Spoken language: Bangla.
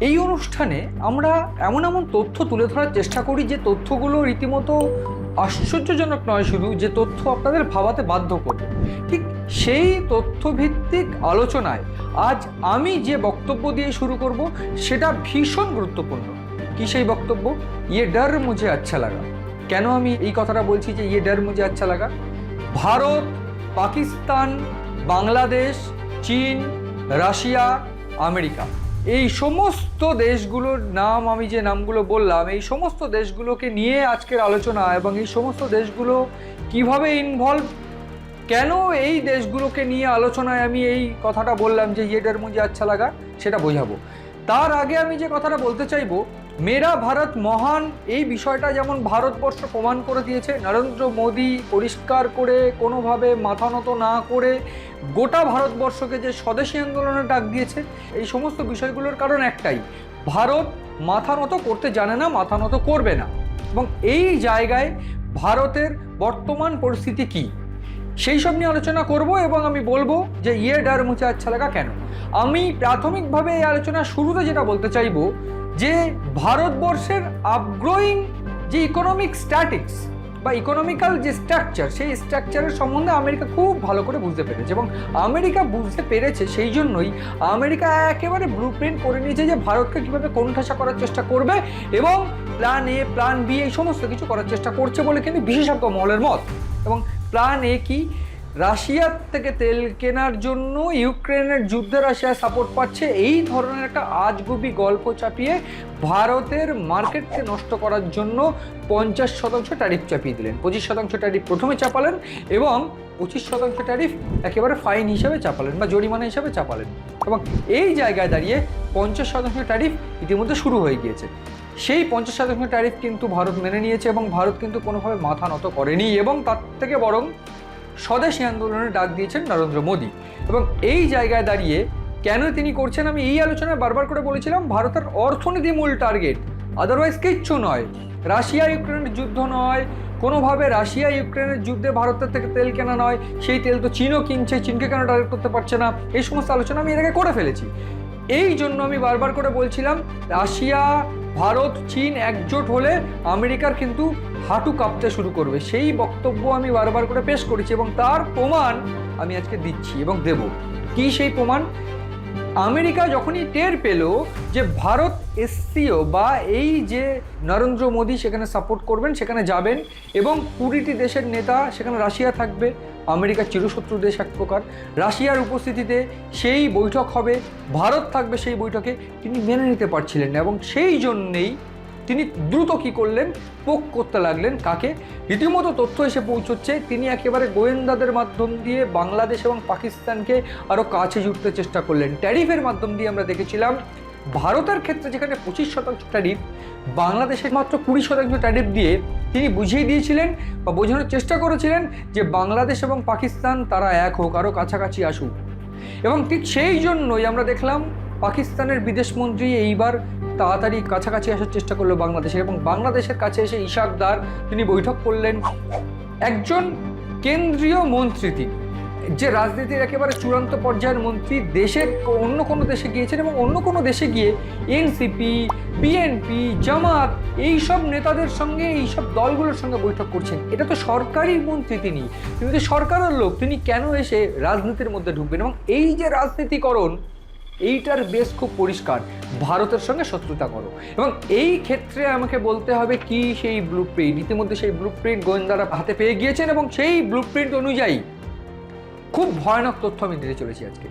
এই অনুষ্ঠানে আমরা এমন এমন তথ্য তুলে ধরার চেষ্টা করি যে তথ্যগুলো রীতিমতো আশ্চর্যজনক নয়, শুধু যে তথ্য আপনাদের ভাবাতে বাধ্য করবে। ঠিক সেই তথ্যভিত্তিক আলোচনায় আজ আমি যে বক্তব্য দিয়ে শুরু করব সেটা ভীষণ গুরুত্বপূর্ণ। কি সেই বক্তব্য? ইয়ে ডর মুঝে আচ্ছা লাগা। কেন আমি এই কথাটা বলছি যে ইয়ে ডর মুঝে আচ্ছা লাগা? ভারত, পাকিস্তান, বাংলাদেশ, চীন, রাশিয়া, আমেরিকা, এই সমস্ত দেশগুলোর নাম, আমি যে নামগুলো বললাম, এই সমস্ত দেশগুলোকে নিয়ে আজকের আলোচনা, এবং এই সমস্ত দেশগুলো কিভাবে ইনভলভ, কেন এই দেশগুলোকে নিয়ে আলোচনায় আমি এই কথাটা বললাম যে ইয়ে ডর মুঝে আচ্ছা লাগা, সেটা বোঝাবো। তার আগে আমি যে কথাটা বলতে চাইবো, মেরা ভারত মহান, এই বিষয়টা যেমন ভারতবর্ষ প্রমাণ করে দিয়েছে, নরেন্দ্র মোদী পরিষ্কার করে কোনোভাবে মাথা নত না করে গোটা ভারতবর্ষকে যে স্বদেশী আন্দোলনে ডাক দিয়েছে, এই সমস্ত বিষয়গুলোর কারণ একটাই, ভারত মাথা নত করতে জানে না, মাথা নত করবে না। এবং এই জায়গায় ভারতের বর্তমান পরিস্থিতি কী, সেই সব নিয়ে আলোচনা করব। এবং আমি বলবো যে ইয়ে ডর মুঝে আচ্ছা লাগা কেন। আমি প্রাথমিকভাবে এই আলোচনার শুরুতে যেটা বলতে চাইবো যে ভারতবর্ষের আপগ্রোয়িং যে ইকোনমিক স্ট্যাটিক্স বা ইকোনমিক্যাল যে স্ট্রাকচার, সেই স্ট্রাকচারের সম্বন্ধে আমেরিকা খুব ভালো করে বুঝতে পেরেছে। এবং আমেরিকা বুঝতে পেরেছে, সেই জন্যই আমেরিকা একেবারে ব্লু প্রিন্ট করে নিয়েছে যে ভারতকে কীভাবে কোণঠাসা করার চেষ্টা করবে, এবং প্ল্যান এ, প্ল্যান বি, এই সমস্ত কিছু করার চেষ্টা করছে বলে কিন্তু বিশেষজ্ঞ মহলের মত। এবং প্ল্যান এ কি? রাশিয়ার থেকে তেল কেনার জন্য ইউক্রেনের যুদ্ধে রাশিয়া সাপোর্ট পাচ্ছে, এই ধরনের একটা আজগুবি গল্প চাপিয়ে ভারতের মার্কেটকে নষ্ট করার জন্য 50% ট্যারিফ চাপিয়ে দিলেন। 25% ট্যারিফ প্রথমে চাপালেন এবং 25% ট্যারিফ একেবারে ফাইন হিসাবে চাপালেন বা জরিমানা হিসাবে চাপালেন। এবং এই জায়গায় দাঁড়িয়ে 50% ট্যারিফ ইতিমধ্যে শুরু হয়ে গিয়েছে। সেই 50% ট্যারিফ কিন্তু ভারত মেনে নিয়েছে, এবং ভারত কিন্তু কোনোভাবে মাথা নত করেনি, এবং তার থেকে বরং স্বদেশী আন্দোলনের ডাক দিয়েছেন নরেন্দ্র মোদী। এবং এই জায়গায় দাঁড়িয়ে কেন তিনি করছেন, আমি এই আলোচনায় বারবার করে বলেছিলাম, ভারতের অর্থনীতি মূল টার্গেট, আদারওয়াইজ কিচ্ছু নয়। রাশিয়া ইউক্রেনের যুদ্ধ নয়, কোনোভাবে রাশিয়া ইউক্রেনের যুদ্ধে ভারতের থেকে তেল কেনা নয়, সেই তেল তো চীনও কিনছে, চীনকে কেন টার্গেট করতে পারছে না, এই সমস্ত আলোচনা আমি এর আগে করে ফেলেছি। এই জন্য আমি বারবার করে বলছিলাম, রাশিয়া, ভারত, চীন একজোট হলে আমেরিকার কিন্তু হাঁটু কাঁপতে শুরু করবে। সেই বক্তব্য আমি বারবার করে পেশ করেছি, এবং তার প্রমাণ আমি আজকে দিচ্ছি এবং দেব। কি সেই প্রমাণ? আমেরিকা যখনই টের পেল যে ভারত এসসিও বা এই যে নরেন্দ্র মোদী সেখানে সাপোর্ট করবেন, সেখানে যাবেন, এবং 20টি দেশের নেতা, সেখানে রাশিয়া থাকবে, আমেরিকার চিরশত্রু দেশ এক প্রকার, রাশিয়ার উপস্থিতিতে সেই বৈঠক হবে, ভারত থাকবে সেই বৈঠকে, তিনি মেনে নিতে পারছিলেন না। এবং সেই জন্যেই তিনি দ্রুত কী করলেন, পোক করতে লাগলেন। কাকে? রীতিমতো তথ্য এসে পৌঁছচ্ছে, তিনি একেবারে গোয়েন্দাদের মাধ্যম দিয়ে বাংলাদেশ এবং পাকিস্তানকে আরও কাছে জুড়তে চেষ্টা করলেন। ট্যারিফের মাধ্যম দিয়ে আমরা দেখেছিলাম ভারতের ক্ষেত্রে যেখানে 25% ট্যারিফ, বাংলাদেশের মাত্র 20% ট্যারিফ দিয়ে তিনি বুঝিয়ে দিয়েছিলেন বা বোঝানোর চেষ্টা করেছিলেন যে বাংলাদেশ এবং পাকিস্তান তারা এক হোক, আরও কাছাকাছি আসুক। এবং ঠিক সেই জন্যই আমরা দেখলাম পাকিস্তানের বিদেশমন্ত্রী এইবার তাড়াতাড়ি কাছাকাছি আসার চেষ্টা করলো বাংলাদেশের, এবং বাংলাদেশের কাছে এসে ইশাক দার তিনি বৈঠক করলেন। একজন কেন্দ্রীয় মন্ত্রী, তিনি যে রাজনীতির একেবারে চূড়ান্ত পর্যায়ের মন্ত্রী, দেশের অন্য কোনো দেশে গিয়েছেন, এবং অন্য কোনো দেশে গিয়ে এনসিপি, বিএনপি, জামাত, এইসব নেতাদের সঙ্গে, এইসব দলগুলোর সঙ্গে বৈঠক করছেন। এটা তো সরকারি মন্ত্রী, তিনি তো সরকারের লোক, তিনি কেন এসে রাজনীতির মধ্যে ঢুকবেন? এবং এই যে রাজনীতিকরণ, এইটার বেশ খুব পরিষ্কার, ভারতের সঙ্গে শত্রুতা করো। এবং এই ক্ষেত্রে আমাকে বলতে হবে কি সেই ব্লু প্রিন্ট, ইতিমধ্যে সেই ব্লু প্রিন্ট গোয়েন্দারা হাতে পেয়ে গিয়েছেন, এবং সেই ব্লু প্রিন্ট অনুযায়ী খুব ভয়ানক তথ্য আমি দিতে চলেছি আজকে।